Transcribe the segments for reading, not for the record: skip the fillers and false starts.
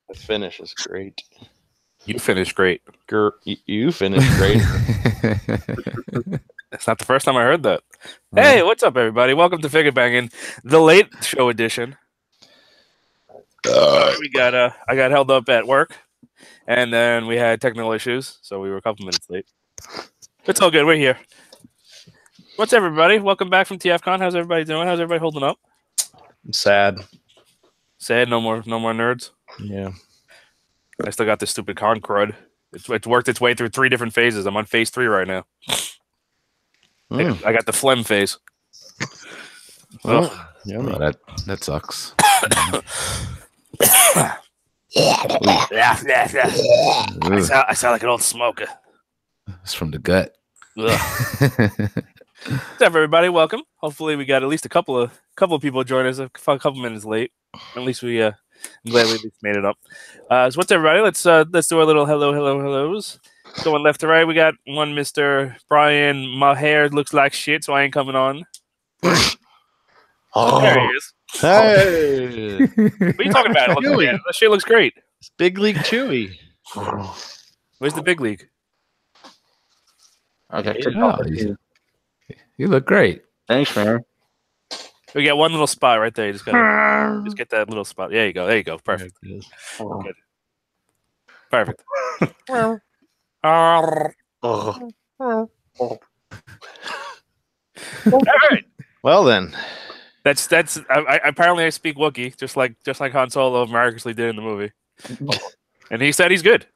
The finish is great. You finished great. You finished great. It's not the first time I heard that. Hey, what's up, everybody? Welcome to Figure Banging, the late show edition. I got held up at work, and then we had technical issues, so we were a couple minutes late. It's all good. We're here. What's up, everybody? Welcome back from TFCon. How's everybody doing? How's everybody holding up? I'm sad. Sad. No more nerds. Yeah. I still got this stupid con crud. It's worked its way through 3 different phases. I'm on phase 3 right now. I got the phlegm phase. Oh, that sucks. I sound like an old smoker. It's from the gut. What's up, everybody? Welcome. Hopefully, we got at least a couple of people join us. A couple minutes late. At least we. I'm glad we at least made it up. So what's up, everybody? Let's do our little hellos. Going left to right, we got one Mr. Brian. My hair looks like shit, so I ain't coming on. Oh, there he is. Hey, What are you talking about? That shit looks great. It's Big League Chewy. Where's the big league? Okay. You look great. Thanks, man. We got one little spot right there. You just gotta get that little spot. There you go. Perfect. Good. Perfect. All right. Well then, That's. Apparently I speak Wookiee, just like Han Solo miraculously did in the movie, and he said he's good.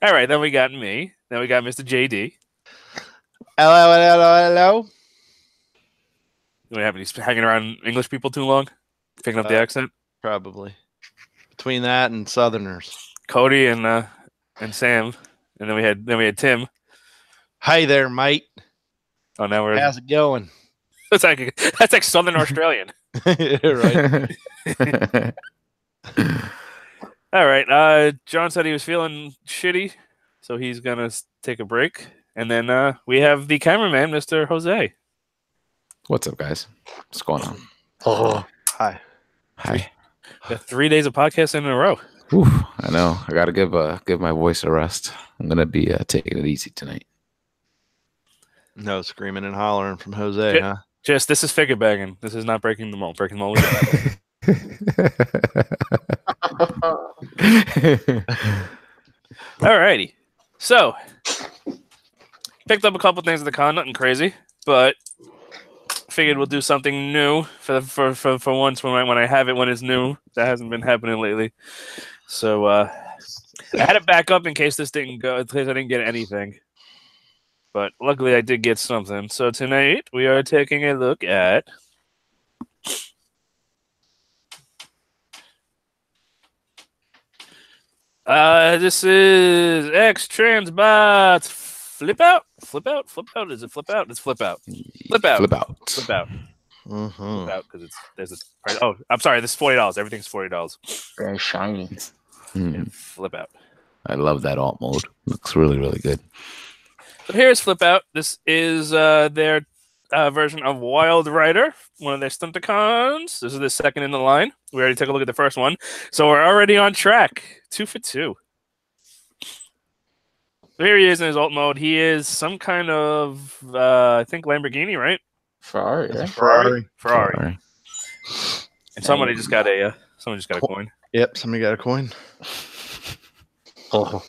All right. Then we got me. Then we got Mr. JD. hello. Do we have any hanging around English people too long, picking up the accent? Probably between that and Southerners. Cody and Sam, and then we had Tim. Hey there, mate. Oh, now we're. How's it going? That's like Southern Australian. Right. All right. John said he was feeling shitty, so he's gonna take a break, and then we have the cameraman, Mr. Jose. What's up, guys? What's going on? Oh, hi. Got 3 days of podcasting in a row. Whew, I know. I gotta give my voice a rest. I'm gonna be taking it easy tonight. No screaming and hollering from Jose, huh? Just this is figure bagging. This is not breaking the mold. Breaking the mold. Alrighty. So picked up a couple things at the con, nothing crazy, but figured we'll do something new for once when I have it when it's new. That hasn't been happening lately. So I had it back up in case this didn't go, in case I didn't get anything. But luckily I did get something. So tonight we are taking a look at this is Xtransbots Flipout? Flipout? Is it Flipout? It's Flipout. Flipout. Flipout because there's this price. Oh, I'm sorry. This is $40. Everything's $40. Very shiny. Flipout. I love that alt mode. Looks really, really good. So here's Flipout. This is their version of Wildrider, one of their Stunticons. This is the second in the line. We already took a look at the first one, so we're already on track. 2 for 2. So here he is in his alt mode. He is some kind of, I think Lamborghini, right? Ferrari. Yeah. Ferrari. And somebody just got a coin. Yep, somebody got a coin. Oh.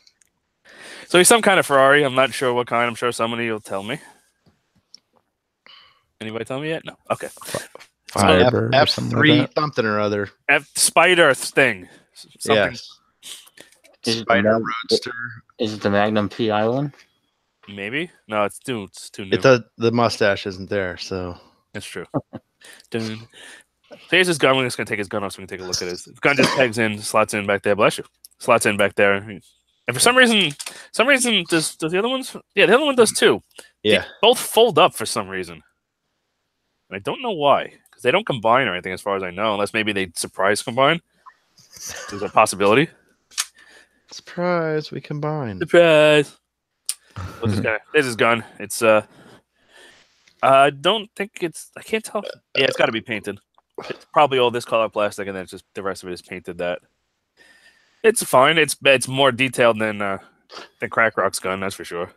So he's some kind of Ferrari. I'm not sure what kind. I'm sure somebody will tell me. Anybody tell me yet? No. Okay. Firebird or F3 like something or other. Spider thing. Something. Yes. Is Spider it Roadster. Is it the Magnum PI one? Maybe. No, it's too new. The mustache isn't there, so That's true. So here's his gun. We're just gonna take his gun off so we can take a look at his gun. Just pegs in, slots in back there. Bless you. Slots in back there. And for some reason, does the other ones? Yeah, the other one does too. yeah. They both fold up for some reason. And I don't know why, because they don't combine or anything, as far as I know, unless maybe they surprise combine. There's a possibility. Surprise, we combined. Surprise. There's his gun. It's I don't think it's. I can't tell. Yeah, it's got to be painted. It's probably all this color plastic, and then it's just the rest of it is painted that. It's fine. It's more detailed than Crack Rock's gun, that's for sure.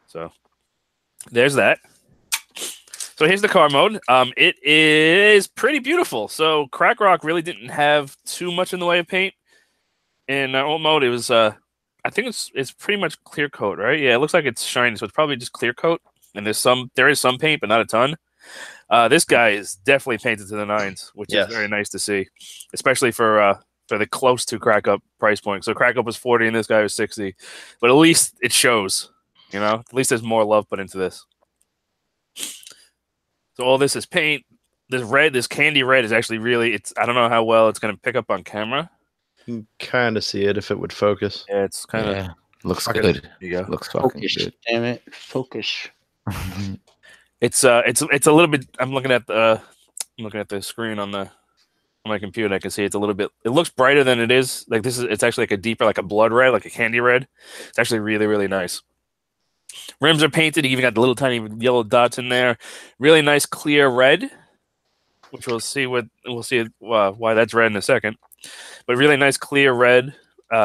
So there's that. So here's the car mode. It is pretty beautiful. So Crack Rock really didn't have too much in the way of paint. In alt mode, it was I think it's pretty much clear coat, right? Yeah, it looks like it's shiny, so it's probably just clear coat. And there is some paint, but not a ton. This guy is definitely painted to the nines, which is very nice to see, especially for the close to Crack Up price point. So Crack Up was 40 and this guy was 60, but at least it shows, you know. At least there's more love put into this. So all this is paint. This red, this candy red, is actually really. I don't know how well it's going to pick up on camera. You can kind of see it if it would focus. Yeah, it's kind of looks good. There you go. Looks fucking Focus. good. Damn it. Focus. It's a little bit. I'm looking at the screen on my computer. I can see it's a little bit. It looks brighter than it is. Like it's actually like a deeper, like a blood red, like a candy red. It's actually really, really nice. Rims are painted. You even got the little tiny yellow dots in there. Really nice clear red, which we'll see why that's red in a second. But really nice clear red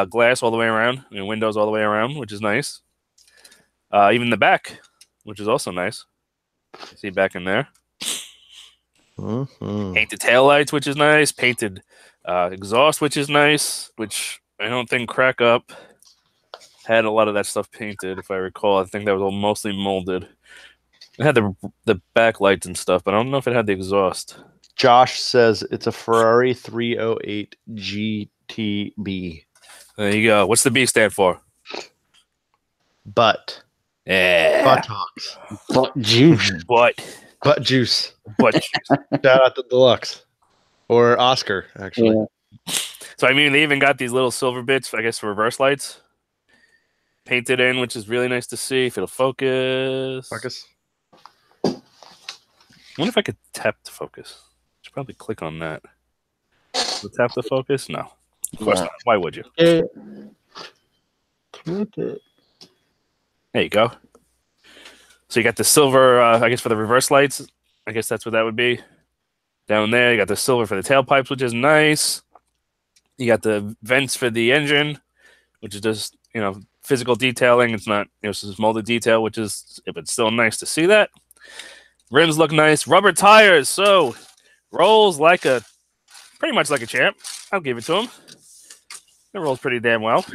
glass all the way around, and windows all the way around, which is nice. Even the back, which is also nice. See back in there. Painted taillights, which is nice. Painted exhaust, which is nice. Which I don't think Crack Up had a lot of that stuff painted, if I recall. I think that was all mostly molded. It had the backlights and stuff, but I don't know if it had the exhaust. Josh says it's a Ferrari 308 GTB. There you go. What's the B stand for? Butt. Yeah. Buttocks. Butt juice. Butt juice. Butt juice. Shout out to Deluxe. Or Oscar, actually. Yeah. So, I mean, they even got these little silver bits, I guess, for reverse lights painted in, which is really nice to see. If it'll focus. I wonder if I could tap to focus. Should probably click on that. Will tap to focus? No. Of course not. Why would you? There you go. So you got the silver, I guess, for the reverse lights. I guess that's what that would be. Down there, you got the silver for the tailpipes, which is nice. You got the vents for the engine, which is just, you know, physical detailing. It's not, you know, it's just molded detail, which is, if it's still nice to see that. Rims look nice. Rubber tires. So rolls pretty much like a champ. I'll give it to him. It rolls pretty damn well. Beep,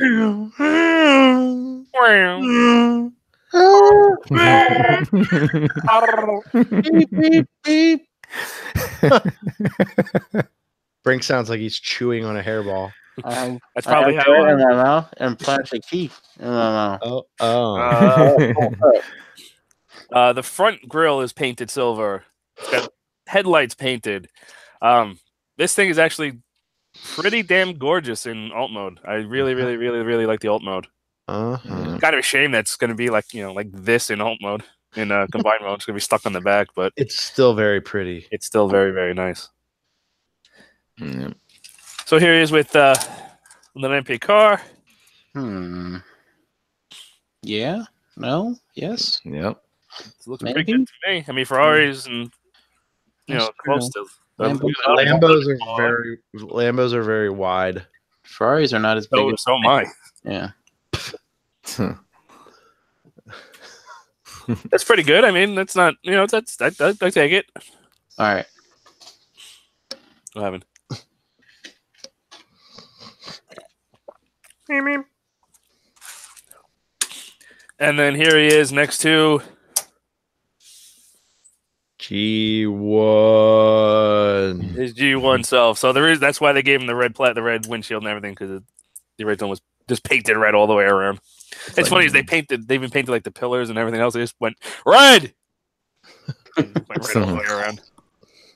beep, beep. Brink sounds like he's chewing on a hairball. That's probably I have how it in my mouth and plastic teeth in my mouth. The front grille is painted silver. It's got headlights painted. This thing is actually pretty damn gorgeous in alt mode. I really, really, really, really like the alt mode. Kind of a shame that's going to be like, you know, like this in alt mode. In combined mode, it's going to be stuck on the back, but it's still very pretty. It's still very, very nice. So here he is with the MP car. Yeah. No. Yes. Yep. It's looking pretty good to me. I mean, Ferraris and close to. Lambos are very wide. Ferraris are not as big. So am I. Yeah. That's pretty good. I mean, that's not, I take it. All right. What happened? And then here he is next to G1. His G1 self. So that's why they gave him the red red windshield and everything, because the original was just painted red all the way around. It's funny is they even painted like the pillars and everything else. They just went red. Went red all the way around.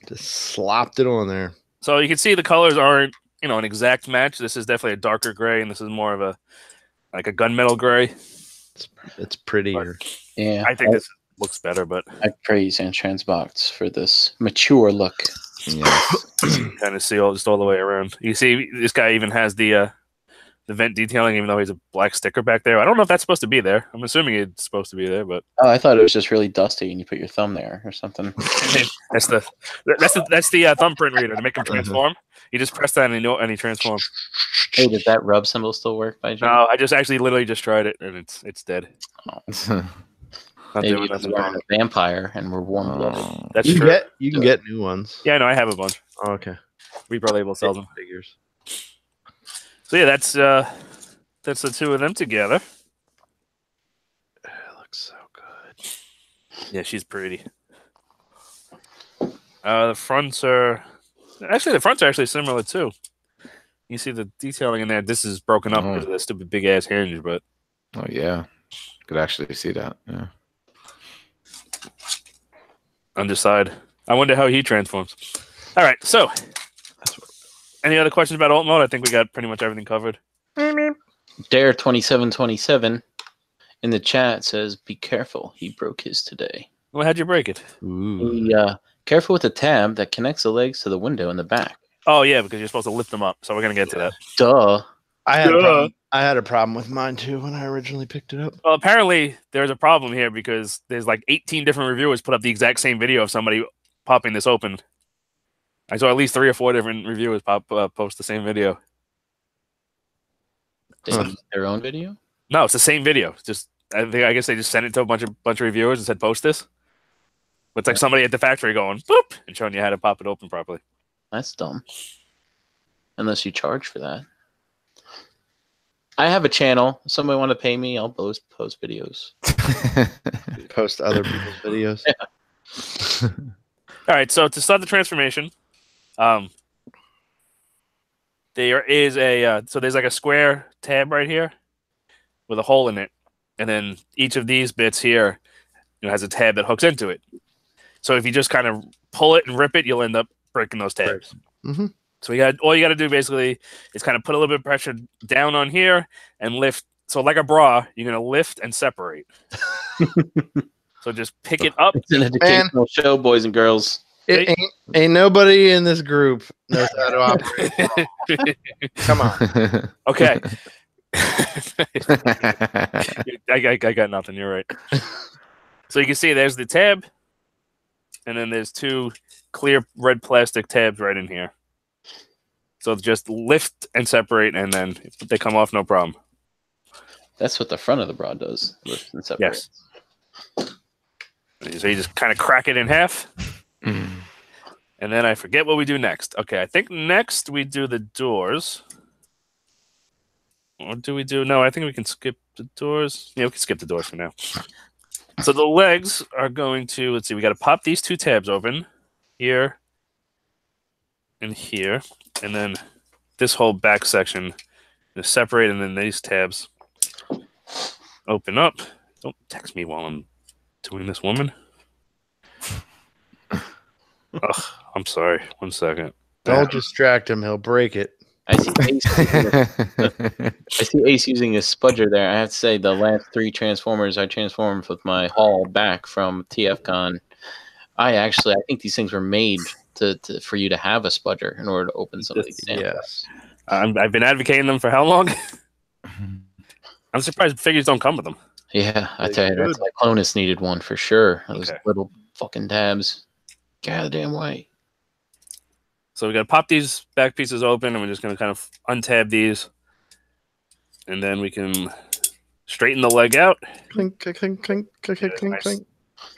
Just slopped it on there. So you can see the colors aren't, an exact match. This is definitely a darker gray, and this is more of a gunmetal gray. It's prettier. Yeah, I think this looks better, but I praise Xtransbots for this mature look. Yes. Kind of see all the way around. You see, this guy even has the vent detailing, even though he's a black sticker back there. I don't know if that's supposed to be there. I'm assuming it's supposed to be there, but oh, I thought it was just really dusty, and you put your thumb there or something. that's the thumbprint reader to make him transform. You just press that and he transforms. Hey, does that rub symbol still work by chance? No, I just actually literally just tried it and it's dead. Not Maybe doing if nothing. we weren't a vampire and we're warm-blooded. That's You true. can get new ones. Yeah, no, I have a bunch. Oh, okay. Reaper label sells them. Figures. So yeah, that's the two of them together. It looks so good. Yeah, she's pretty. The fronts are actually similar too. You see the detailing in there. This is broken up because of that stupid big ass hinge, but Oh yeah, could actually see that. Yeah. underside. I wonder how he transforms. All right, so any other questions about alt mode? I think we got pretty much everything covered. Dare2727 in the chat says, "Be careful, he broke his today." Well, how'd you break it? He, careful with the tab that connects the legs to the window in the back. Oh yeah, because you're supposed to lift them up. So we're gonna get to that. Duh. I had a problem with mine too when I originally picked it up. Well, apparently there's a problem here because there's like 18 different reviewers put up the exact same video of somebody popping this open. I saw at least 3 or 4 different reviewers post the same video. They use their own video? No, it's the same video. It's just I guess they just sent it to a bunch of reviewers and said post this. But it's like somebody at the factory going boop and showing you how to pop it open properly. That's dumb. Unless you charge for that. I have a channel. If somebody want to pay me, I'll post videos. Post other people's videos. Yeah. All right, so to start the transformation, there is a so there's like a square tab right here with a hole in it, and then each of these bits here has a tab that hooks into it. So if you just kind of pull it and rip it, you'll end up breaking those tabs. Mm-hmm. So all you got to do basically is kind of put a little bit of pressure down on here and lift. So like a bra, you're gonna lift and separate. So just pick it up. It's an educational show, boys and girls. It ain't nobody in this group knows how to operate. Come on. Okay. I got nothing. You're right. So you can see there's the tab, and then there's 2 clear red plastic tabs right in here. So just lift and separate, and then they come off no problem. That's what the front of the bra does. Lift and separate. Yes. So you just kind of crack it in half. And then I forget what we do next. Okay, I think next we do the doors. Or do we do... No, I think we can skip the doors. Yeah, we can skip the doors for now. So the legs are going to... Let's see, we got to pop these 2 tabs open. Here. And here. And then this whole back section is separate, and then these tabs open up. Don't text me while I'm doing this, woman. Ugh, I'm sorry. 1 second. Don't distract him. He'll break it. I see Ace using a spudger there. I have to say, the last 3 Transformers I transformed with my haul back from TFCon. I think these things were made for you to have a spudger in order to open some of these. Yes. I've been advocating them for how long? I'm surprised figures don't come with them. Yeah, I tell you, that's like Clonus needed one for sure. Those little fucking tabs. Get out of the damn way. So we're going to pop these back pieces open, and we're just going to kind of untab these. And then we can straighten the leg out. Clink, clink, clink, clink, clink, clink, clink.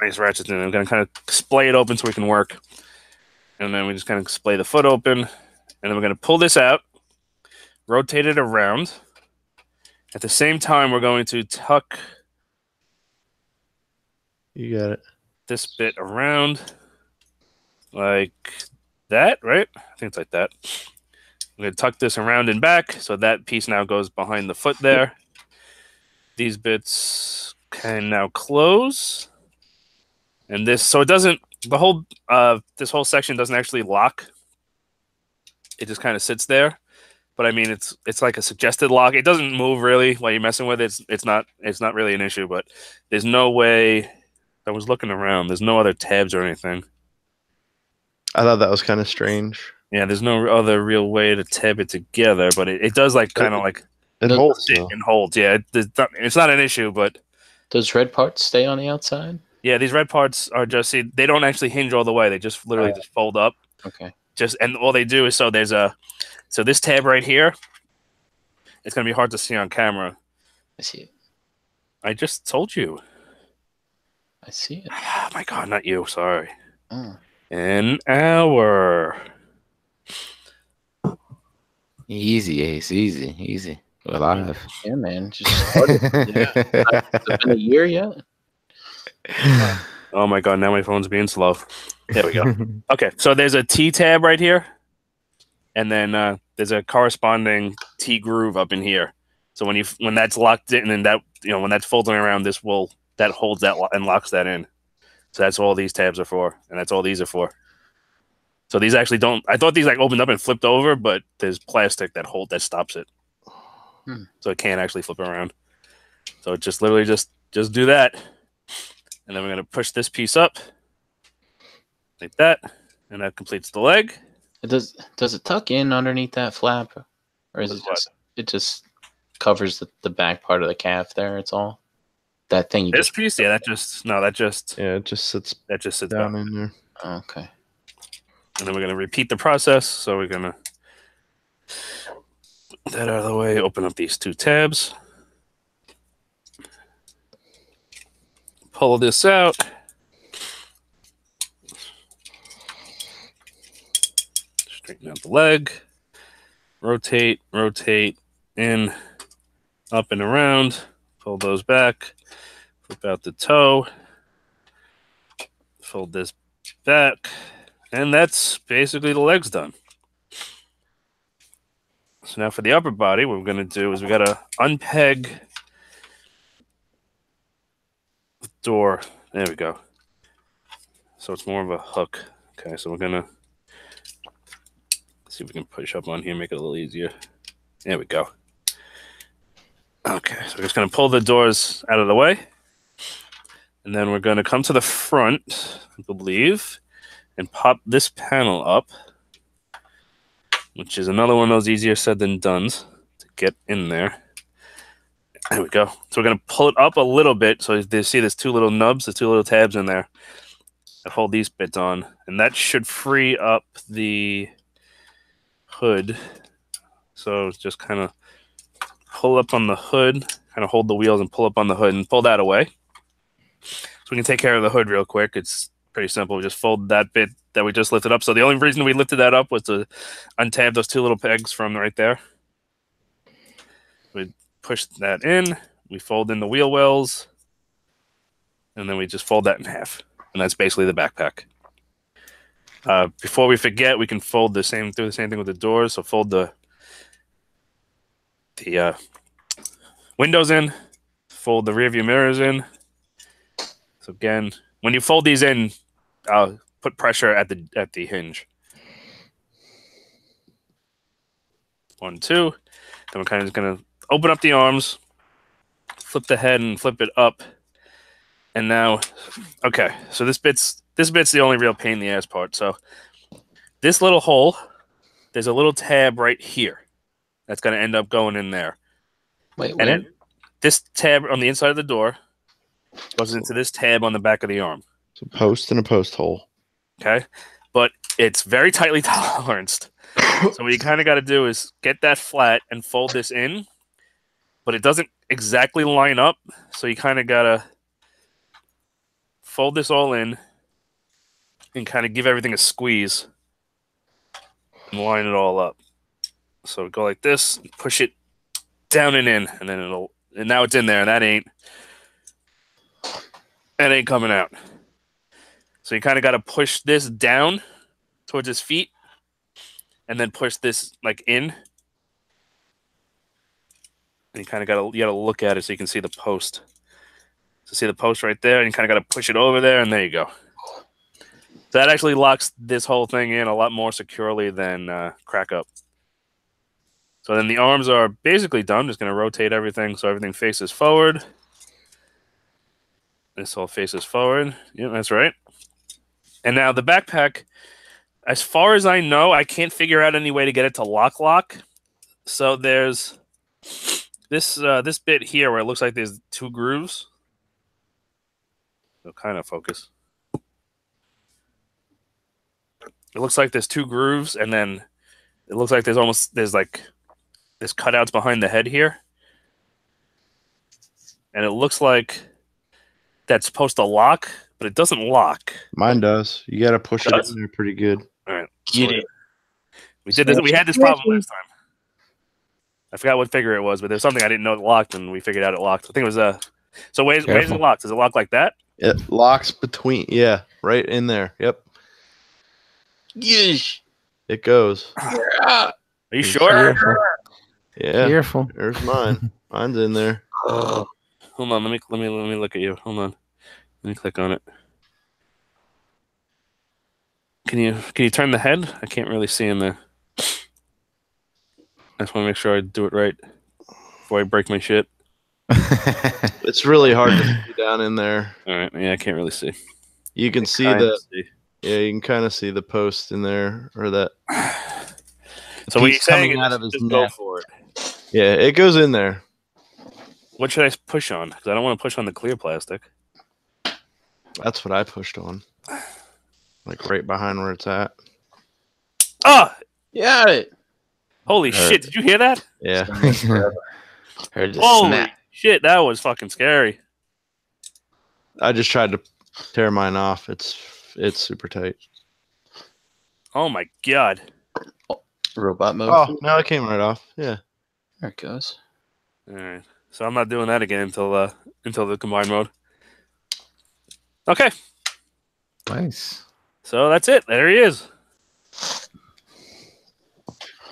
Nice ratchet. And I'm going to kind of splay it open so we can work. And then we just kind of splay the foot open. And then we're going to pull this out, rotate it around. At the same time, we're going to tuck... You got it. This bit around like that, right? I think it's like that. I'm going to tuck this around and back, so that piece now goes behind the foot there. These bits can now close. And this, so it doesn't, the whole, this whole section doesn't actually lock. It just kind of sits there. But I mean, it's like a suggested lock. It doesn't move really while you're messing with it. It's not really an issue, but there's no way. I was looking around. There's no other tabs or anything. I thought that was kind of strange. Yeah, there's no other real way to tab it together, but it does like kind of like it holds. It holds. Yeah, it's not an issue, but those red parts stay on the outside. Yeah, these red parts are just they don't actually hinge all the way. They just literally just fold up. Okay. and all they do is so this tab right here. It's gonna be hard to see on camera. I see it. I just told you. I see it. Oh my God, not you. Sorry. Oh. An hour. Easy, Ace. Easy. We're live. Yeah, man. Just started. Has it been a year yet? Oh my God, now my phone's being slow. There we go. Okay, so there's a T tab right here, and then there's a corresponding T groove up in here. So when that's locked in, and that when that's folding around, that holds that and locks that in. So that's all these tabs are for, and that's all these are for. So these actually don't. I thought these like opened up and flipped over, but there's plastic that stops it, so it can't actually flip around. So it just literally just do that, and then we're gonna push this piece up like that, and that completes the leg. Does it tuck in underneath that flap, or is it just covers the back part of the calf there? It's all that thing. This piece, yeah, it just sits down in there. Oh, okay. And then we're gonna repeat the process. So we're gonna put that out of the way. Open up these two tabs. Pull this out. Straighten out the leg. Rotate in, up and around. Pull those back. Flip out the toe. Fold this back. And that's basically the legs done. So now for the upper body, what we're going to do is we got to unpeg the door. There we go. So it's more of a hook. Okay, so we're going to see if we can push up on here, make it a little easier. There we go. Okay, so we're just going to pull the doors out of the way. And then we're going to come to the front, I believe, and pop this panel up, which is another one of those easier said than done to get in there. There we go. So we're going to pull it up a little bit. So you see there's two little nubs, the two little tabs in there that hold these bits on. And that should free up the hood. So just kind of pull up on the hood, kind of hold the wheels and pull up on the hood and pull that away. So we can take care of the hood real quick. It's pretty simple. We just fold that bit that we just lifted up. So the only reason we lifted that up was to untab those two little pegs from right there. We push that in. We fold in the wheel wells. And then we just fold that in half. And that's basically the backpack. Before we forget, we can do the same thing with the doors. So fold the windows in. Fold the rear view mirrors in. So again, when you fold these in, put pressure at the hinge. 1, 2. Then we're kind of just gonna open up the arms, flip the head, and flip it up. And now, okay, so this bit's the only real pain in the ass part. So this little hole, there's a little tab right here that's gonna end up going in there. Wait, and then this tab on the inside of the door goes into this tab on the back of the arm. So post and a post hole. Okay. But it's very tightly toleranced. So what you kind of got to do is get that flat and fold this in. But it doesn't exactly line up. So you kind of got to fold this all in and kind of give everything a squeeze and line it all up. So go like this, push it down and in, and then and now it's in there, and that ain't coming out. So you kind of got to push this down towards his feet and then push this like in. And you kind of got to look at it so you can see the post. So see the post right there, and you kind of got to push it over there, and there you go. So that actually locks this whole thing in a lot more securely than crack up. So then the arms are basically done. Just going to rotate everything so everything faces forward. This all faces forward. Yeah, that's right. And now the backpack, as far as I know, I can't figure out any way to get it to lock. So there's this bit here where it looks like there's two grooves. So kind of focus. it looks like there's 2 grooves, and then it looks like there's like this cutouts behind the head here, and it looks like that's supposed to lock, but it doesn't lock. Mine does. You got to push it in there pretty good. All right, Get it. we did this. We had this problem last time. I forgot what figure it was, but there's something I didn't know it locked, and we figured out it locked. I think it was So where's it locked? Does it lock like that? It locks between. Yeah, right in there. Yep. Yeesh. It goes. Are you sure? Yeah. Careful. There's mine. Mine's in there. Hold on. Let me look at you. Hold on. Let me click on it. Can you turn the head? I can't really see in there. I just want to make sure I do it right before I break my shit. It's really hard to see down in there. All right. Yeah, I can't really see. You can see yeah, you can kind of see the post in there, or that. So what you're saying coming out of his just go neck. for it. Yeah, it goes in there. What should I push on? Because I don't want to push on the clear plastic. That's what I pushed on. Like right behind where it's at. Ah! Yeah. Holy shit! Did you hear that? Yeah. Heard the Holy snap. shit! That was fucking scary. I just tried to tear mine off. It's super tight. Oh my god! Robot mode. Oh, no, it came right off. Yeah. There it goes. All right. So I'm not doing that again until the combined mode. Okay. Nice. So that's it. There he is.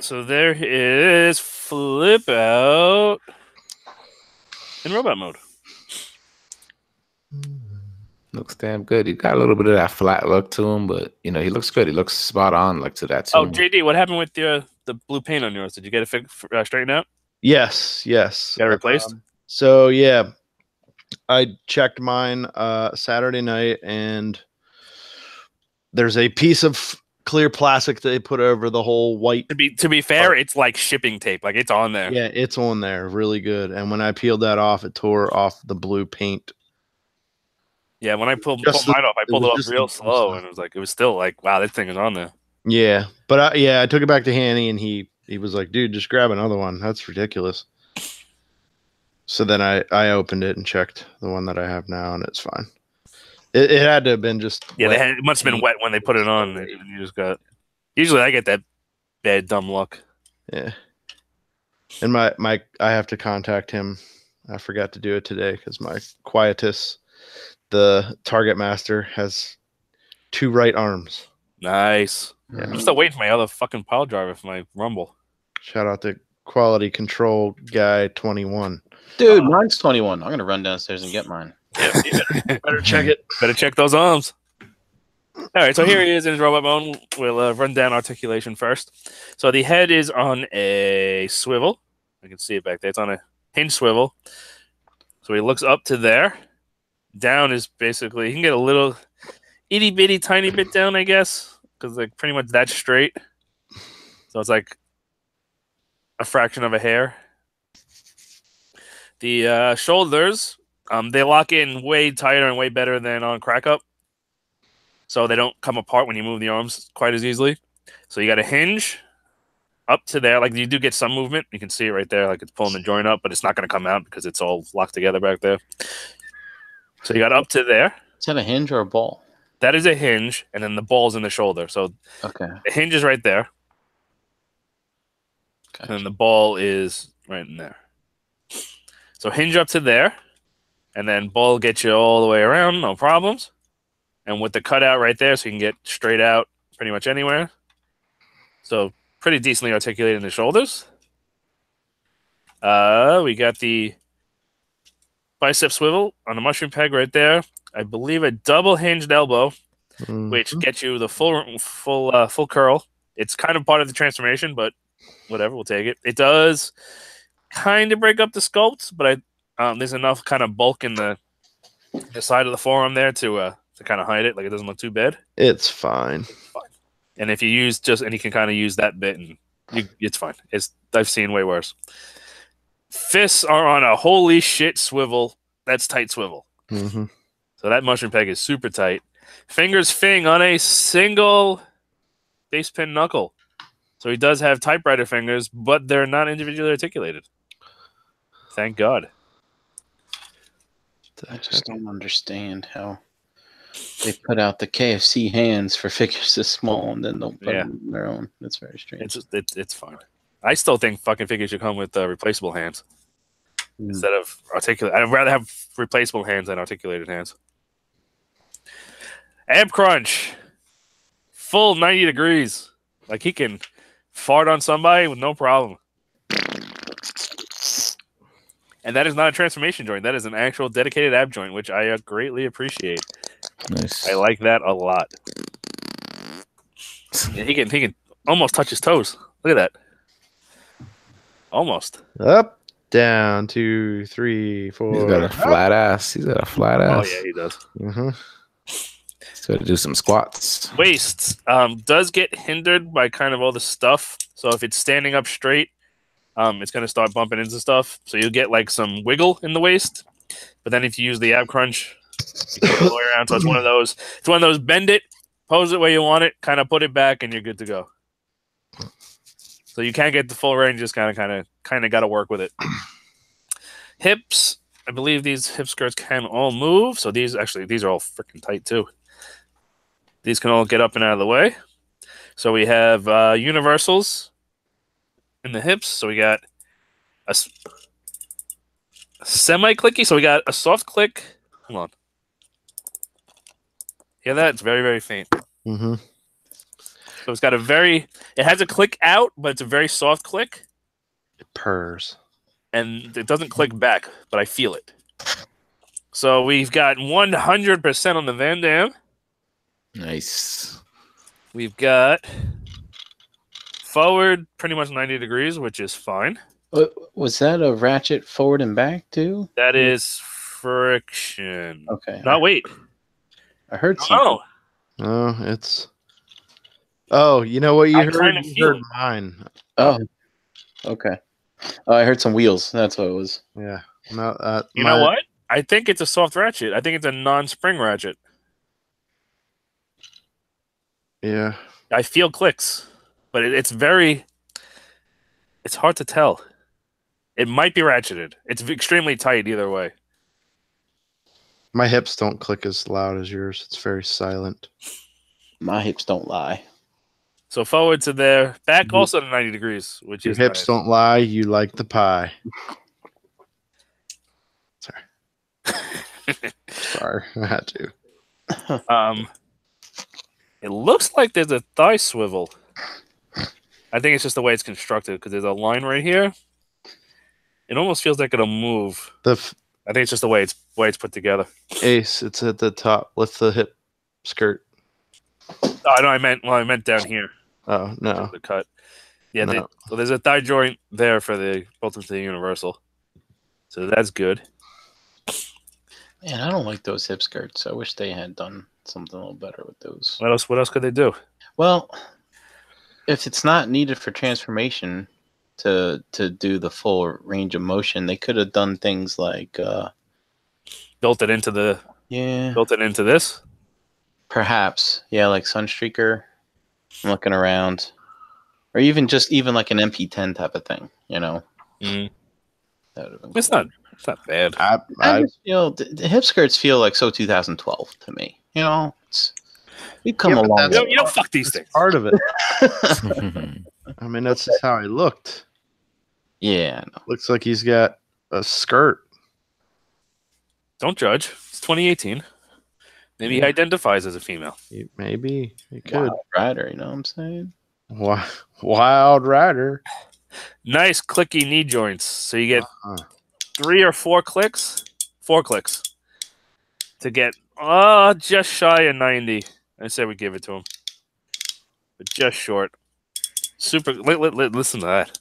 So there is Flipout in robot mode. Looks damn good. He got a little bit of that flat look to him, but he looks good. He looks spot on, like to that too. Oh, JD, what happened with the blue paint on yours? Did you get it straightened out? Yes. Got it replaced? So yeah, I checked mine Saturday night, and there's a piece of clear plastic they put over the whole white. To be fair, it's like shipping tape. Like it's on there. Yeah, it's on there, really good. And when I peeled that off, it tore off the blue paint. Yeah, when I pulled Just mine off, I pulled it off just real the slow, stuff. and it was still like, wow, this thing is on there. Yeah, but I took it back to Hanny, and he was like, dude, just grab another one. That's ridiculous. So then I opened it and checked the one that I have now, and it's fine. It had to have been just Yeah, wet. it must have been wet when they put it on. You just got. Usually, I get that bad dumb luck. Yeah. And my I have to contact him. I forgot to do it today because my Quietus, the target master, has 2 right arms. Nice. Yeah. I'm still waiting for my other fucking pile driver for my Rumble. Shout out to quality control guy 21. Dude, mine's 21. I'm going to run downstairs and get mine. Yeah, better check it. Better check those arms. All right, so here he is in his robot mode. We'll run down articulation first. So the head is on a swivel. I can see it back there. It's on a hinge swivel. So he looks up to there. Down is basically, he can get a little itty bitty tiny bit down, I guess, because like pretty much that's straight. So it's like a fraction of a hair. The shoulders, they lock in way tighter and way better than on Crack Up. So they don't come apart when you move the arms quite as easily. So you got a hinge up to there. Like you do get some movement. You can see it right there. Like it's pulling the joint up, but it's not going to come out because it's all locked together back there. So you got up to there. Is that a hinge or a ball? That is a hinge, and then the ball's in the shoulder. So Okay. the hinge is right there. Gotcha. And the ball is right in there. So hinge up to there, and then ball gets you all the way around, no problems. And with the cutout right there, so you can get straight out pretty much anywhere. So pretty decently articulated in the shoulders. We got the bicep swivel on the mushroom peg right there. I believe a double hinged elbow, which gets you the full curl. It's kind of part of the transformation, but whatever, we'll take it. It does kind of break up the sculpt, but there's enough kind of bulk in the side of the forearm there to kind of hide it, like it doesn't look too bad. It's fine. And if you use and you can kind of use that bit, and it's fine. I've seen way worse. Fists are on a holy shit swivel. That's tight swivel. Mm-hmm. So that mushroom peg is super tight. Fingers fing on a single base pin knuckle. So he does have typewriter fingers, but they're not individually articulated. Thank God. I just don't understand how they put out the KFC hands for figures this small and then don't put them on their own. That's very strange. It's fine. I still think fucking figures should come with replaceable hands instead of articulated. I'd rather have replaceable hands than articulated hands. Ab Crunch. Full 90 degrees. Like he can fart on somebody with no problem. And that is not a transformation joint. That is an actual dedicated ab joint, which I greatly appreciate. Nice. I like that a lot. He can almost touch his toes. Look at that. Almost. Up, down, 2, 3, 4. He's got a flat ass. He's got a flat ass. Oh yeah, he does. Mm-hmm. He's got to do some squats. Waist does get hindered by kind of all the stuff. So if it's standing up straight, it's going to start bumping into stuff. So you'll get like some wiggle in the waist. But then if you use the ab crunch, you can go all the way around. So it's one of those. It's one of those. Bend it, pose it where you want it, kind of put it back, and you're good to go. So you can't get the full range. Just kind of got to work with it. Hips. I believe these hip skirts can all move. So these are all freaking tight too. These can all get up and out of the way. So we have universals in the hips. So we got a semi-clicky. So we got a soft click. Hold on. Hear that? It's very, very faint. Mm-hmm. So it's got it has a click out, but it's a very soft click. It purrs. And it doesn't click back, but I feel it. So we've got 100% on the Van Damme. Nice. We've got forward pretty much 90 degrees, which is fine. Was that a ratchet forward and back too? That is friction. Okay. No, wait. I heard something. Oh, Oh, it's. Oh, you know what you heard? You heard mine. Oh, okay. Oh, I heard some wheels. That's what it was. Yeah. No, you know what? I think it's a soft ratchet. I think it's a non-spring ratchet. Yeah. I feel clicks, but it's hard to tell. It might be ratcheted. It's extremely tight either way. My hips don't click as loud as yours. It's very silent. My hips don't lie. So forward to there, back also to 90 degrees, which Your is hips nice. don't lie. You like the pie. Sorry. Sorry, I had to. It looks like there's a thigh swivel. I think it's just the way it's constructed because there's a line right here. It almost feels like it'll move. I think it's just the way it's put together. Ace, it's at the top. Lift the hip skirt. Oh no, I meant down here. Oh no, The cut. Yeah, no. so there's a thigh joint there for the built into the universal. So that's good. Man, I don't like those hip skirts. I wish they had done something a little better with those. What else could they do? Well, if it's not needed for transformation to do the full range of motion, they could have done things like Built it into this. Perhaps, yeah, like Sunstreaker. I'm looking around, or even like an MP10 type of thing. You know, Mm-hmm. that would have been. It's cool. not bad. I just feel the hip skirts feel like so 2012 to me. You know, we've come a long way. You don't fuck these things. Part of it. I mean, that's just how I looked. Yeah, I know. Looks like he's got a skirt. Don't judge. It's 2018. Maybe he identifies as a female. Maybe he could. Wildrider, you know what I'm saying? Wildrider. Nice clicky knee joints. So you get 3 or 4 clicks. 4 clicks. To get just shy of 90. I say we give it to him. But just short. Super. Listen to that.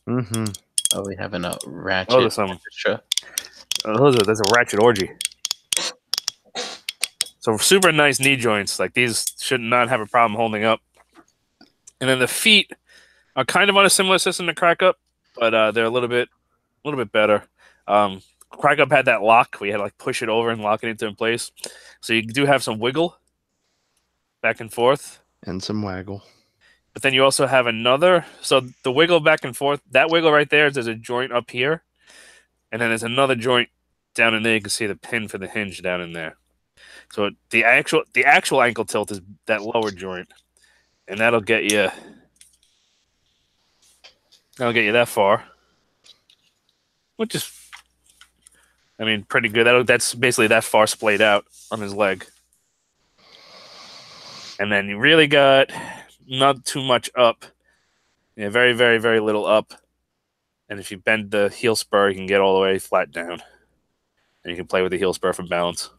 Mm-hmm. Oh, we have a ratchet. Oh, there's some. There's a ratchet orgy. So super nice knee joints. Like these should not have a problem holding up. And then the feet are kind of on a similar system to Crack Up, but they're a little bit better. Crack Up had that lock. We had to like push it over and lock it into place. So you do have some wiggle back and forth. And some waggle. But then you also have another. So the wiggle back and forth, that wiggle right there's a joint up here. And then there's another joint down in there. You can see the pin for the hinge down in there. So the actual ankle tilt is that lower joint. And that'll get you that far. Which is, I mean, pretty good. That's basically that far splayed out on his leg. And then you really got not too much up. Yeah, very, very, very little up. And if you bend the heel spur, you can get all the way flat down. And you can play with the heel spur for balance.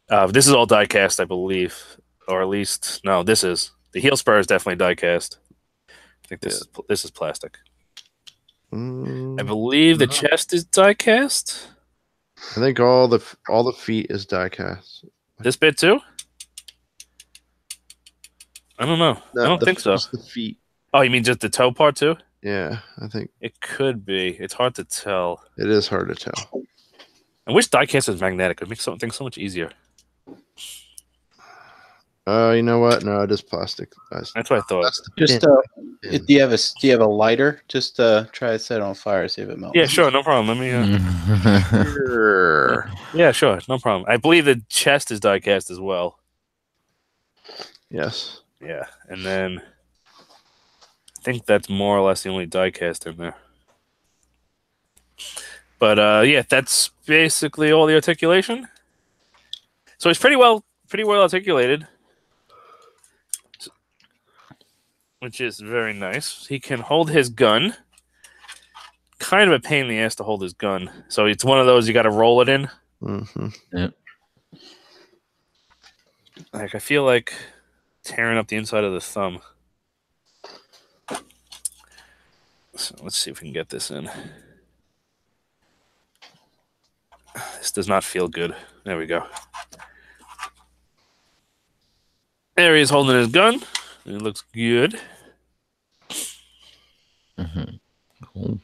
This is all die cast, I believe. Or at least, no, this is. The heel spur is definitely die cast. I think this is plastic. I believe the chest is die cast. I think all the feet is die cast. This bit too? I don't know. I don't think so. Just the feet. Oh, you mean just the toe part too? Yeah, I think it could be. It's hard to tell. It is hard to tell. I wish diecast was magnetic. It makes things so much easier. You know what? No, it is plastic. That's what I thought. Just do you have a lighter? Just try to set it on fire, see if it melts. Yeah, sure, no problem. Let me. Yeah, sure, no problem. I believe the chest is diecast as well. Yes. Yeah, and then I think that's more or less the only diecast in there. But yeah, that's basically all the articulation. So it's pretty well articulated, which is very nice. He can hold his gun. Kind of a pain in the ass to hold his gun. So it's one of those you got to roll it in. Mm-hmm. Yeah. Like I feel like tearing up the inside of the thumb. So let's see if we can get this in. This does not feel good. There we go. There he is holding his gun. It looks good. Mm-hmm. Cool.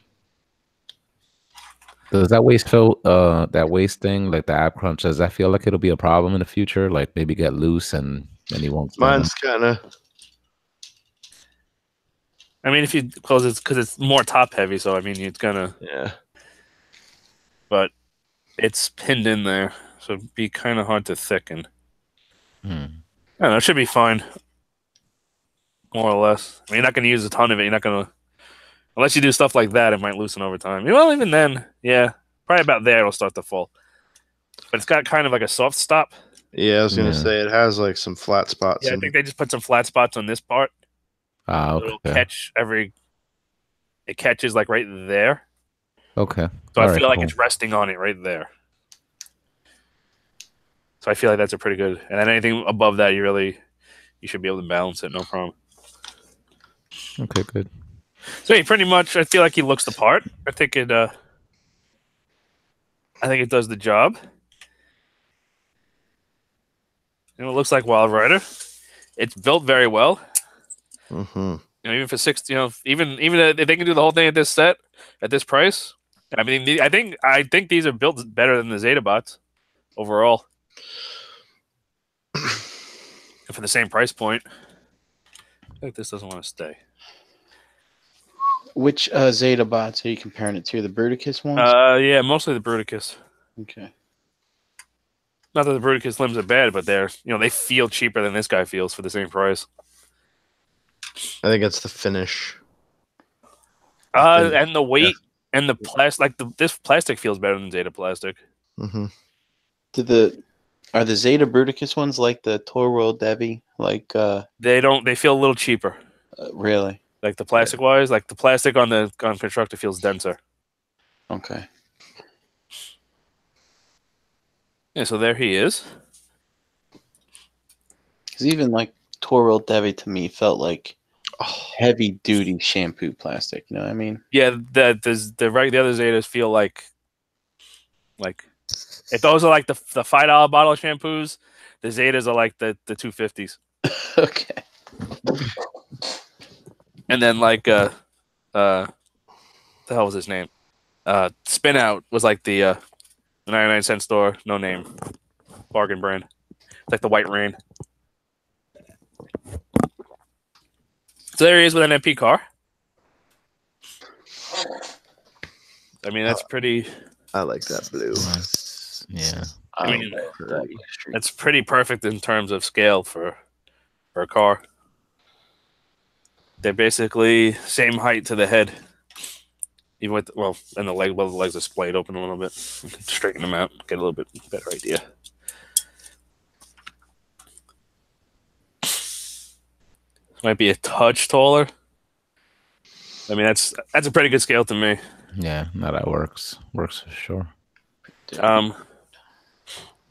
Does that waist feel that waist thing, like the ab crunch, does that feel like it'll be a problem in the future? Like maybe get loose and he won't. Mine's kind of. I mean, if you close it, because it's more top heavy, so I mean, it's gonna. Yeah. But it's pinned in there, so it'd be kind of hard to thicken. I don't know. It should be fine, more or less. I mean, you're not going to use a ton of it. You're not going to, unless you do stuff like that, it might loosen over time. Well, even then, yeah, probably about there it'll start to fall. But it's got kind of like a soft stop. Yeah, I was gonna say it has like some flat spots. Yeah, I think they just put some flat spots on this part. Okay. It'll catch it catches like right there. Okay. So I feel like it's resting on it right there. So I feel like that's a pretty good. And then anything above that, you should be able to balance it, no problem. Okay, good. So yeah, pretty much, I feel like he looks the part. I think it does the job. And it looks like Wildrider. It's built very well. Mm-hmm. Even for even if they can do the whole thing at this price. I mean, I think these are built better than the Xtransbots overall. And for the same price point, I think this doesn't want to stay. Which Xtransbots are you comparing it to? The Bruticus ones? Yeah, mostly the Bruticus. Okay. Not that the Bruticus limbs are bad, but they feel cheaper than this guy feels for the same price. I think it's the finish. And the weight and the plastic, this plastic feels better than Zeta plastic. Mm-hmm. Are the Zeta Bruticus ones like the Tour World Devi? Like they feel a little cheaper. Really? Like the plastic wise, like the plastic on Constructor feels denser. Okay. Yeah, so there he is. Because even like Tour World Devi to me felt like heavy duty shampoo plastic. You know what I mean? Yeah, the other Zetas feel like if those are like the $5 bottle of shampoos, the Zetas are like the $250s. Okay. And then like the hell was his name? Spin Out was like the 99-cent store, no name, bargain brand. It's like the White Rain. So there he is with an MP car. I mean, that's pretty. I like that blue. Nice. Yeah. I mean, that that's pretty perfect in terms of scale for a car. They're basically same height to the head. Even with and the leg, well, the legs are splayed open a little bit. You can straighten them out, get a little bit better idea. Might be a touch taller. I mean, that's a pretty good scale to me. Yeah, no, that works. Works for sure.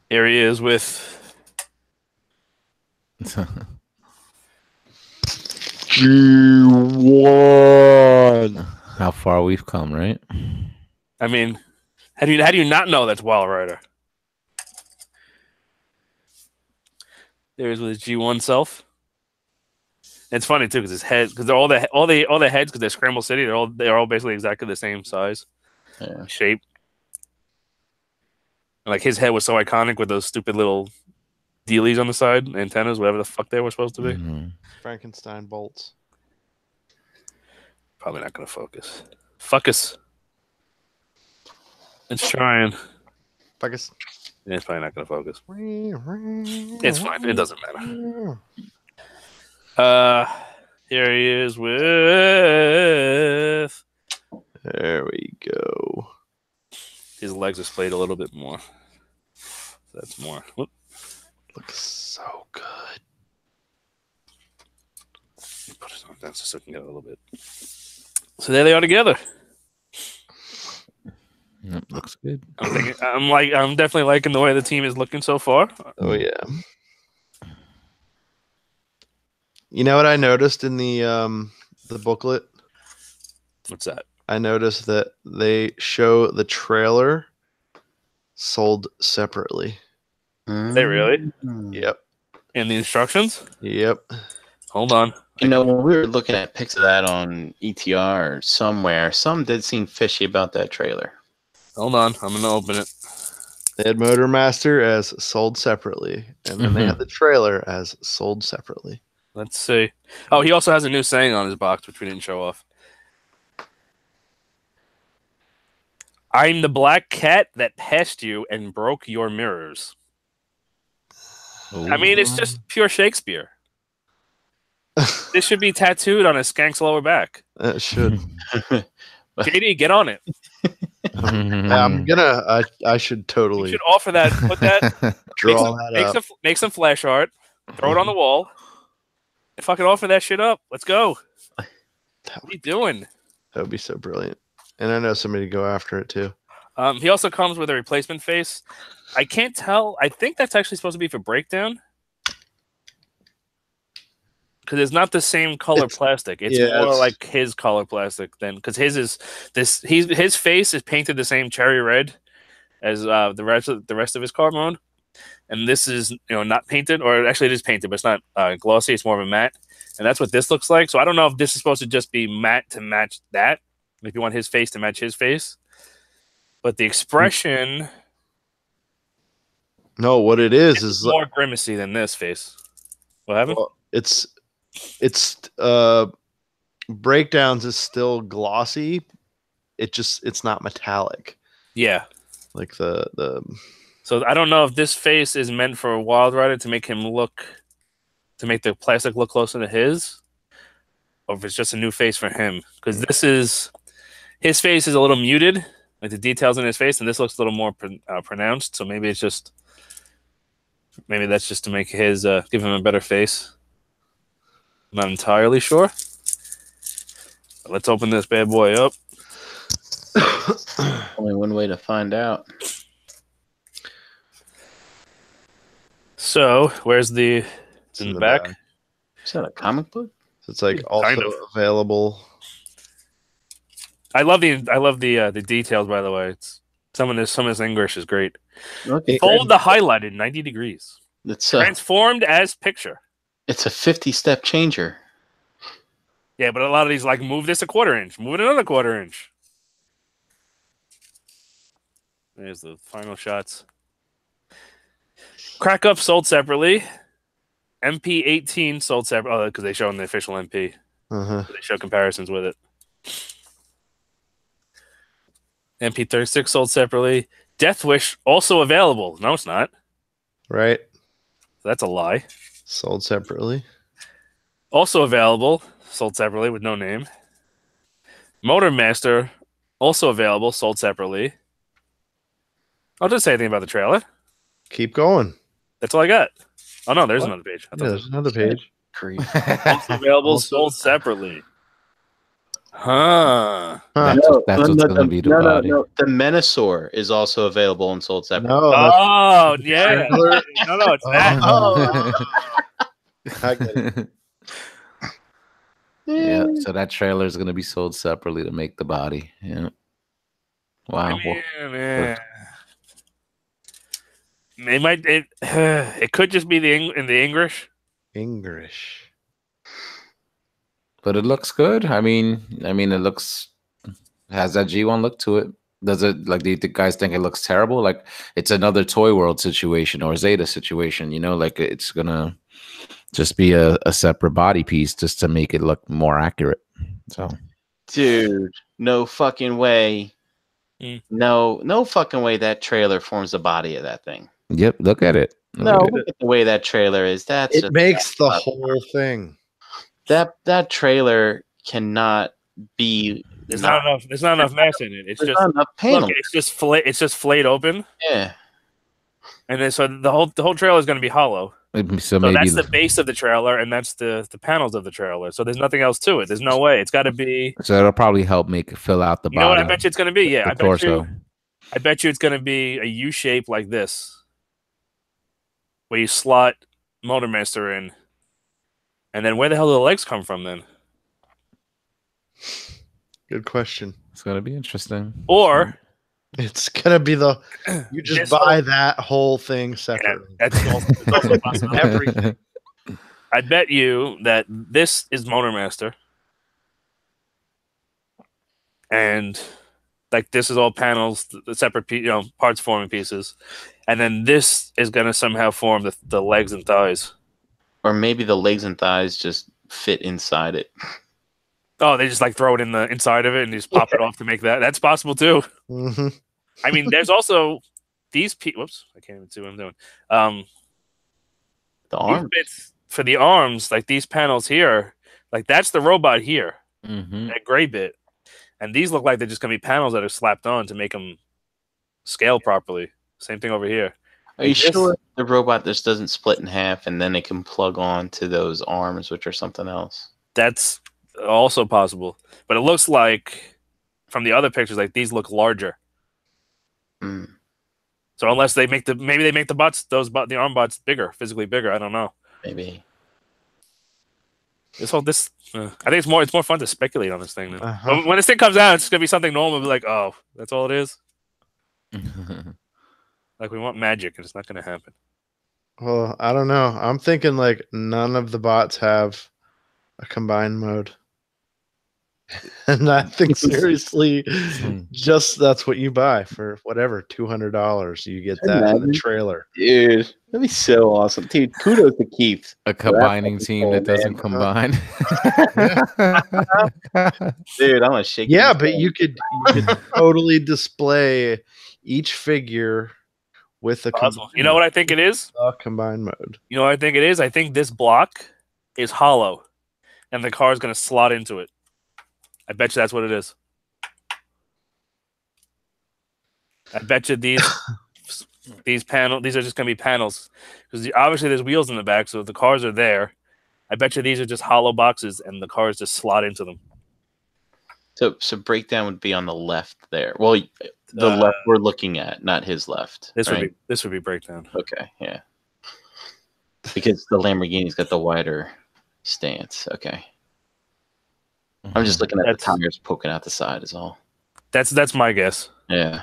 Here he is with G1. How far we've come, right? I mean, how do you not know that's Wildrider? There's with his G1 self. It's funny too because his head, because all the heads, because they're Scramble City, they're all basically exactly the same size, shape. Like his head was so iconic with those stupid little dealies on the side, antennas, whatever the fuck they were supposed to be. Mm-hmm. Frankenstein bolts. Probably not gonna focus. Focus. It's trying. Focus. Yeah, it's probably not gonna focus. It's fine. It doesn't matter. Here he is with. There we go. His legs are splayed a little bit more. That's more. Whoop. Looks so good. Put it on down so I can get a little bit. So there they are together. Yep, looks good. I'm definitely liking the way the team is looking so far. Oh yeah. You know what I noticed in the booklet? What's that? I noticed that they show the trailer sold separately. They really? Yep. In the instructions? Yep. Hold on. You know, when we were looking at pics of that on ETR or somewhere, some did seem fishy about that trailer. Hold on. I'm going to open it. They had Motor Master as sold separately, and then they had the trailer as sold separately. Let's see. Oh, he also has a new saying on his box, which we didn't show off. I'm the black cat that passed you and broke your mirrors. Ooh. I mean, it's just pure Shakespeare. This should be tattooed on a skank's lower back. It should. JD, get on it. I'm gonna. I should totally. You should offer that. Put that. Draw that up. Make some flash art. Throw it on the wall. And fucking offer that shit up. Let's go. What are you doing? That would be so brilliant. And I know somebody to go after it too. He also comes with a replacement face. I can't tell. I think that's actually supposed to be for breakdown. Because it's not the same color plastic. It's more like his color plastic than, because his is this. His face is painted the same cherry red as the rest of his car mode, and this is not painted, or actually it is painted, but it's not glossy. It's more of a matte, and that's what this looks like. So I don't know if this is supposed to just be matte to match that. If you want his face to match his face, but the expression. No, what it is more grimacy than this face. What happened? Well, it's breakdowns is still glossy. It's not metallic. Yeah. Like the So I don't know if this face is meant for a Wildrider to make the plastic look closer to his, or if it's just a new face for him. Because his face is a little muted, like the details in his face, and this looks a little more pronounced. So maybe that's just to make his give him a better face. I'm not entirely sure. Let's open this bad boy up. Only one way to find out. So, where's the? It's in the back. Is that a comic book? So it's like also available. I love the details. By the way, it's some of this English is great. Okay. Fold the highlighted 90 degrees. It's transformed as picture. It's a 50-step changer. Yeah, but a lot of these like move this a quarter inch, move it another quarter inch. There's the final shots. Crack Up sold separately. MP18 sold separately. Oh, because they show in the official MP. They show comparisons with it. MP.6 sold separately. Death Wish also available. No, it's not. Right. That's a lie. Sold separately. Also available, sold separately with no name. Motor Master, also available, sold separately. I'll just say anything about the trailer. Keep going. That's all I got. Oh no, there's What? another page. I Yeah, thought there's another page. also available, Also- sold separately. Huh. Huh. That's what's going to be the body. No. The Menasor is also available and sold separately. No, that's Oh, yeah. trailer. No, it's that. Oh. I get it. Yeah, so that trailer is going to be sold separately to make the body. Yeah. Wow. Man. It might. It could just be in the English. English. But it looks good. I mean, it looks has that G1 look to it. Does it like? Do you guys think it looks terrible? Like it's another Toy World situation or Zeta situation? You know, like it's gonna just be a separate body piece just to make it look more accurate. So, Dude, no fucking way. Mm. No fucking way that trailer forms the body of that thing. yep. Look at it. Look at the way that trailer is. That's It just makes the whole thing. that trailer cannot be. There's not enough. There's not enough mass in it. It's There's just not enough panels. look. It's just flayed open, Yeah. and then so the whole trailer is going to be hollow. So So maybe that's the base of the trailer, and that's the panels of the trailer. So there's nothing else to it. There's no way. It's got to be. so it'll probably help make it fill out the You know body. what I bet you it's going to be? Yeah, the torso. I bet you it's going to be a U shape like this, where you slot Motor Master in, and then where the hell do the legs come from then? Good question. It's gonna be interesting. Or It's gonna be you just This buy whole- that whole thing separately. that's also possible. Everything. I bet you that this is Motor Master, and like this is all panels, the separate parts forming pieces, and then this is gonna somehow form the legs and thighs. Or maybe the legs and thighs just fit inside it. Oh, they just like throw it in the inside of it and just pop it off to make that. That's possible too. hmm I mean, there's also these whoops, I can't even see what I'm doing. The These arm. bits for the arms, like these panels here, like that's the robot here, Mm-hmm. that gray bit, and these look like they're just gonna be panels that are slapped on to make them scale properly. Same thing over here. Are you This- sure the robot just doesn't split in half and then it can plug on to those arms, which are something else? That's also possible, but it looks like from the other pictures, like these look larger. Mm. So unless maybe they make the bots, the arm bots bigger, physically bigger. I don't know. Maybe. I think it's more fun to speculate on this thing. Then. Uh-huh. When this thing comes out, it's gonna be something normal. Be like, oh, that's all it is. Like we want magic, and it's not gonna happen. Well, I don't know. I'm thinking like none of the bots have a combined mode. And I think seriously, just that's what you buy for whatever $200. You get that in the Imagine. trailer. Dude, that'd be so awesome. Dude, kudos to Keith. A combining fucking team cool, that doesn't man. combine. Dude, I'm gonna shake. Yeah, his but hand. you could totally display each figure with a Possible. You know what I think it is? combined mode. You know what I think it is? I think this block is hollow, and the car is gonna slot into it. I bet you that's what it is. I bet you these these are just gonna be panels because obviously there's wheels in the back, so the cars are there. I bet you these are just hollow boxes, and the cars just slot into them. So breakdown would be on the left there. Well, the left we're looking at, not his left. This right? would be breakdown. Okay, yeah. Because the Lamborghini's got the wider stance. Okay. I'm just looking at the tires poking out the side is all. That's my guess. Yeah.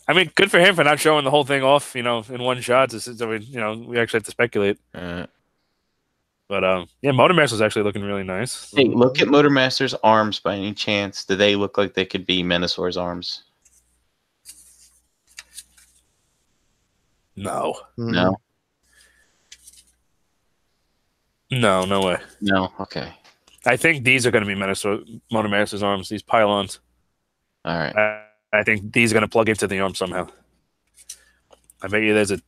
I mean, good for him for not showing the whole thing off, in one shot. We actually have to speculate. But yeah, Motor Master's actually looking really nice. Hey, look at Motor Master's arms by any chance. Do they look like they could be Menosaur's arms? No. No. No, no way. No. Okay. I think these are going to be Motor Master's arms. These pylons. All right. I think these are going to plug into the arm somehow. I bet you there's going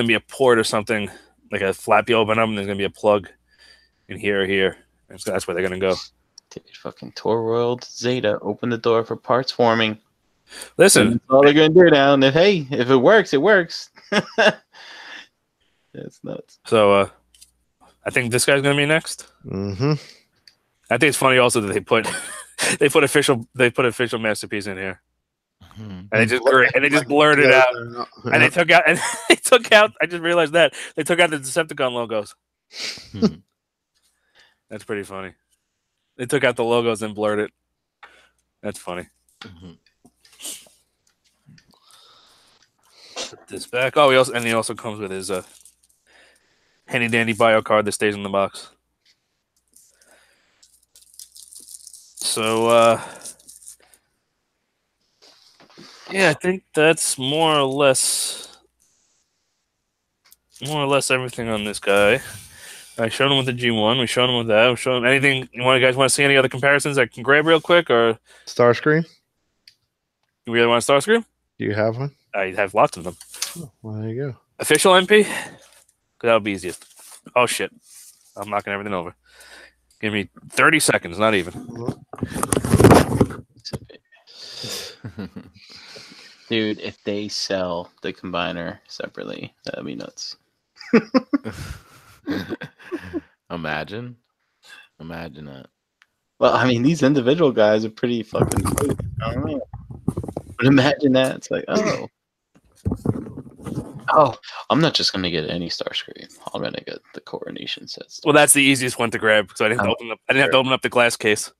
to be a port or something, like a flap you open up, and there's going to be a plug in here or here. So that's where they're going to go. Dude, fucking Tour World Zeta, open the door for parts forming. Listen, And that's all they're gonna do now. And if it works, it works. That's nuts. so I think this guy's going to be next. Mm-hmm. I think it's funny also that they put official masterpiece in here. And they just blurred it out. And they took out I just realized that they took out the Decepticon logos. That's pretty funny. They took out the logos and blurred it. That's funny. Put this back. Oh, he also comes with his handy dandy bio card that stays in the box. So yeah, I think that's more or less everything on this guy. I showed him with the G1. We showed him with that. We showed him anything. You guys want to see any other comparisons I can grab real quick, or Starscream? you really want a Starscream? Do you have one? I have lots of them. Oh, well, there you go. Official MP? That'll be easiest. Oh shit! I'm knocking everything over. Give me 30 seconds, not even. Dude, if they sell the combiner separately, that'd be nuts. Imagine that. Well, I mean, these individual guys are pretty fucking cool. I don't know. But imagine that. It's like, oh, I'm not just gonna get any Starscream. I'm gonna get the Coronation sets. Well, that's the easiest one to grab, so I didn't have to open up the glass case.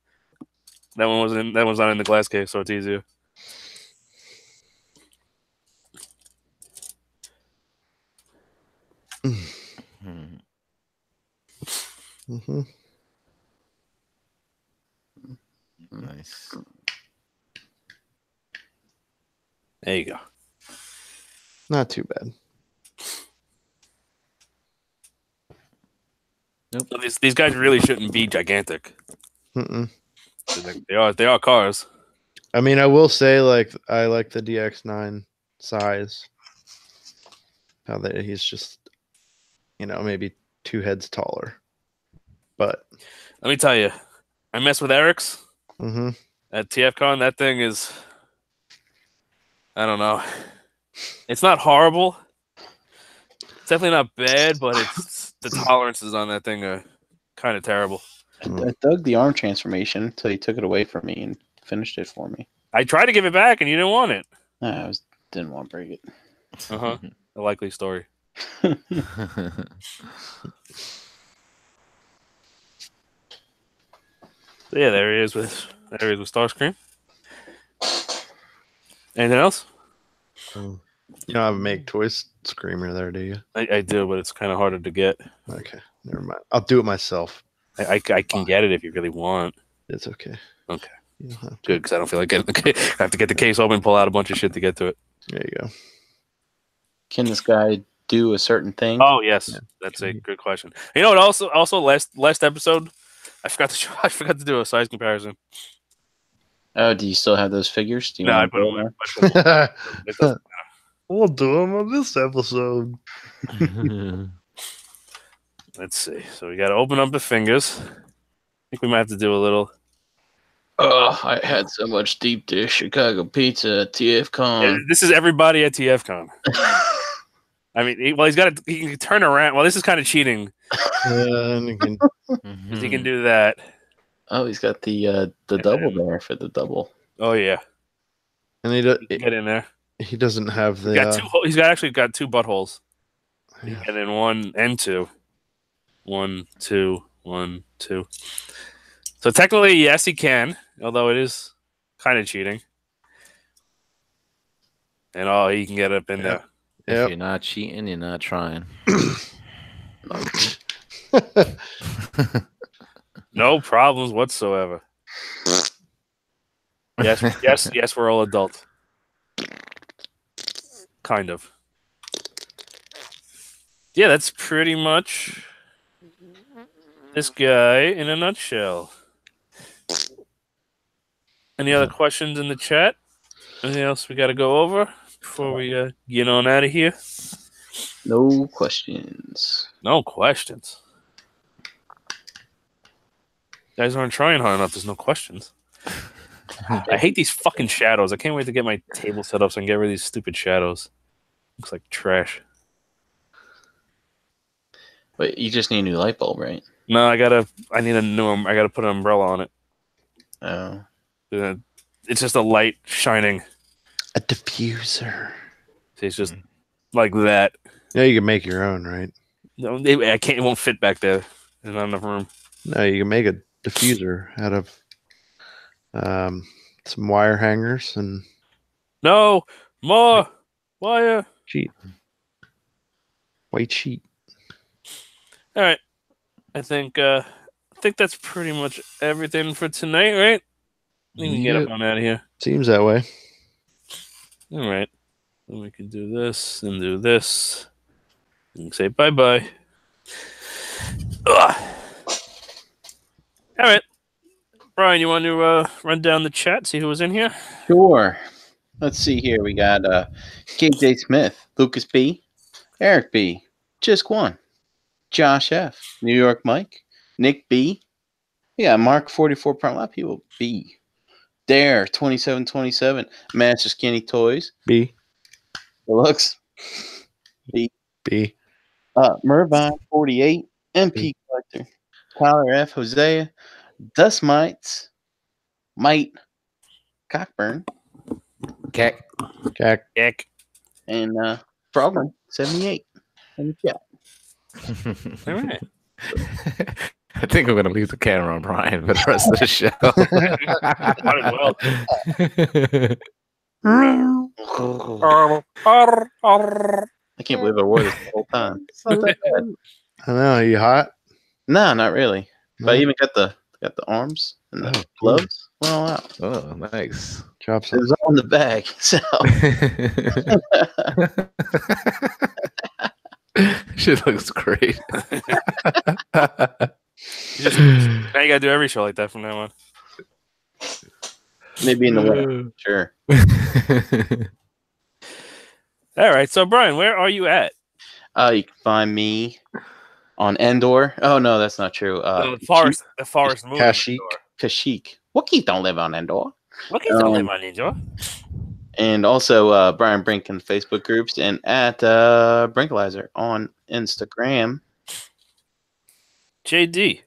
That one's not in the glass case, so it's easier. Mm-hmm. Nice. There you go. Not too bad. Nope. So these guys really shouldn't be gigantic. Mm-mm. They are cars. I mean, I will say, I like the DX9 size. How that he's just, maybe 2 heads taller. But let me tell you, I messed with Eric's at TFCon. That thing is, I don't know. It's not horrible. It's definitely not bad, but it's the tolerances on that thing are kind of terrible. I dug the arm transformation until he took it away from me and finished it for me. I tried to give it back, and you didn't want it. I didn't want to break it. A likely story. So yeah, there he is with Starscream. Anything else? you don't have a Make Toys Screamer there, do you? I do, but it's kind of harder to get. Okay, never mind. I'll do it myself. I can get it if you really want. It's okay. Okay. You don't have to. Good, because I don't feel like getting the case. I have to get the case open, pull out a bunch of shit to get to it. There you go. Can this guy do a certain thing? Oh yes, that's a good question. You know what? Also last episode, I forgot to do a size comparison. Oh, do you still have those figures? Do you No, I want put to them go there. there? It doesn't matter. We'll do them on this episode. Let's see. So we got to open up the fingers. I think we might have to do a little. Oh, I had so much deep dish Chicago pizza at TFCon. This is everybody at TFCon. I mean, he can turn around. Well, this is kind of cheating. And you can, He can do that. Oh, he's got the double there for the double. Oh yeah, and he can get in there. he doesn't have the. He's actually got 2 buttholes. Yeah. And then 1 and 2. 1, 2, 1, 2. So technically, yes, he can, although it is kind of cheating. And he can get up in there. If you're not cheating, you're not trying. No problems whatsoever. Yes, we're all adults. Kind of. Yeah, that's pretty much This guy in a nutshell. Any other questions in the chat? Anything else we got to go over before we get on out of here? No questions. No questions. You guys aren't trying hard enough. There's no questions. I hate these fucking shadows. I can't wait to get my table set up so I can get rid of these stupid shadows. Looks like trash. But you just need a new light bulb, right? No, I need a new. I gotta put an umbrella on it. Oh. It's just a light shining. A diffuser. See, it's just like that. Yeah, you can make your own, right? No, I can't. It won't fit back there. There's not enough room. No, you can make a diffuser out of some wire hangers and No more wire. sheet. White sheet. All right. I think that's pretty much everything for tonight, right? We can get up on out of here. Seems that way. All right. Then we can do this and do this. And say bye-bye. Ugh. All right. Brian, you want to run down the chat, see who was in here? Sure. Let's see here. We got KJ Smith, Lucas B, Eric B, Just One, Josh F, New York Mike, Nick B. We got Mark 44. A lot of people B. Dare 2727, Master Skinny Toys, B. Deluxe B. B. Mervine 48, MP Collector, Tyler F, Hosea, Dust Mites, Mite, Cockburn, Cack. Cack. Ick. and Frogman 78 in the chat. All right. I think I'm going to leave the camera on Brian for the rest of the show. Might as well. I can't believe I wore this the whole time. It's not that bad. I know. Are you hot? No, not really. But I No? even got the arms and the Oh, gloves. Went all out. Oh, nice. Chop It some. was all in the bag. So Shit looks great. Now you got to do every show like that from now on. maybe in the winter. Sure. All right. So, Brian, where are you at? You can find me on Endor. Oh no, that's not true. The forest movie. Kashyyyk. Wookiees don't live on Endor. What can you tell me about Ninja? And also Brian Brink in Facebook groups and at Brinkalizer on Instagram. JD.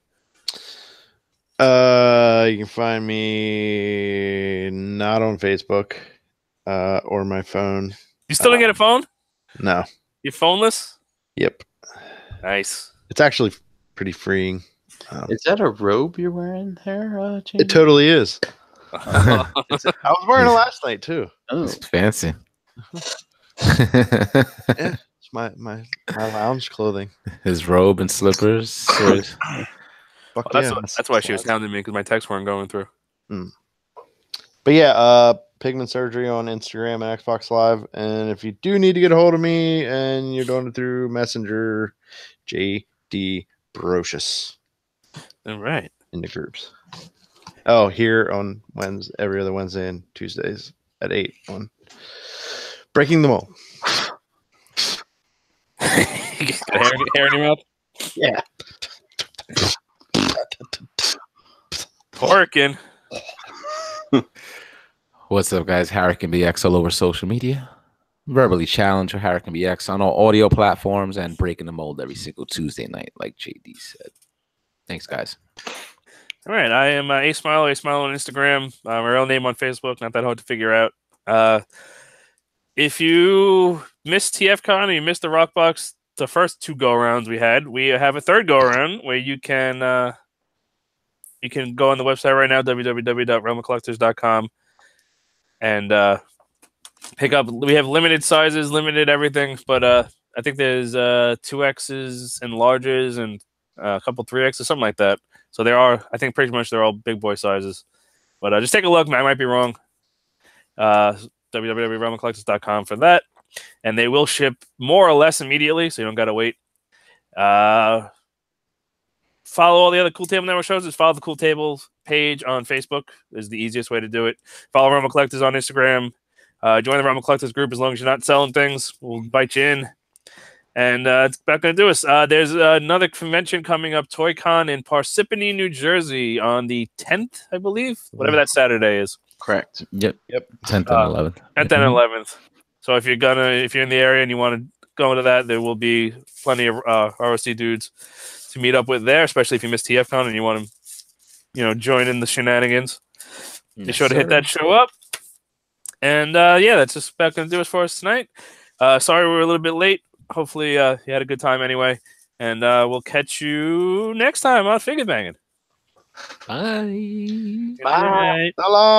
You can find me not on Facebook or my phone. You still didn't get a phone? No. You phoneless? Yep. Nice. It's actually pretty freeing. Is that a robe you're wearing there, James? It totally is. Oh, I was wearing it last night too. Oh, It's fancy. Yeah, it's my lounge clothing. His robe and slippers. Fuck that's, yeah. that's why she was hounding me, because my texts weren't going through. But yeah, Pigment Surgery on Instagram and Xbox Live. And if you do need to get a hold of me and you're doing it through Messenger, JD Brocious All right. in the groups. Oh, here on Wednesday, every other Wednesday and Tuesdays at 8 on Breaking the Mold. You got hair in your mouth? yeah. Working. What's up, guys? Hurricane BX all over social media. Verbally Challenge or Hurricane BX on all audio platforms and Breaking the Mold every single Tuesday night, like JD said. Thanks, guys. All right. I am A Smile on Instagram. My real name on Facebook. Not that hard to figure out. If you missed TFCon or you missed the Rock Box, the first 2 go-arounds we have a third go-around where you can go on the website right now, www.realmofcollectors.com, and pick up. We have limited sizes, limited everything, but I think there's 2Xs and larges and a couple 3Xs, something like that. So there are, I think pretty much they're all big boy sizes. But just take a look. I might be wrong. www.realmofcollectors.com for that. And they will ship more or less immediately, so you don't got to wait. follow all the other Cool Table Network shows. Just follow the Cool Tables page on Facebook is the easiest way to do it. Follow Rumble Collectors on Instagram. Join the Rumble Collectors group as long as you're not selling things. We'll invite you in. And it's about going to do us. There's another convention coming up, ToyCon in Parsippany, New Jersey on the 10th, I believe. Whatever that Saturday is. Correct. Yep. 10th and 11th. 10th and 11th. So if you're in the area and you want to go to that, there will be plenty of ROC dudes to meet up with there, especially if you miss TFCon and you want to, join in the shenanigans. Be sure to hit that show up. And that's just about going to do us for us tonight. Sorry we were a little bit late. Hopefully you had a good time anyway. And we'll catch you next time on Figure Banging. Bye. Bye. So long.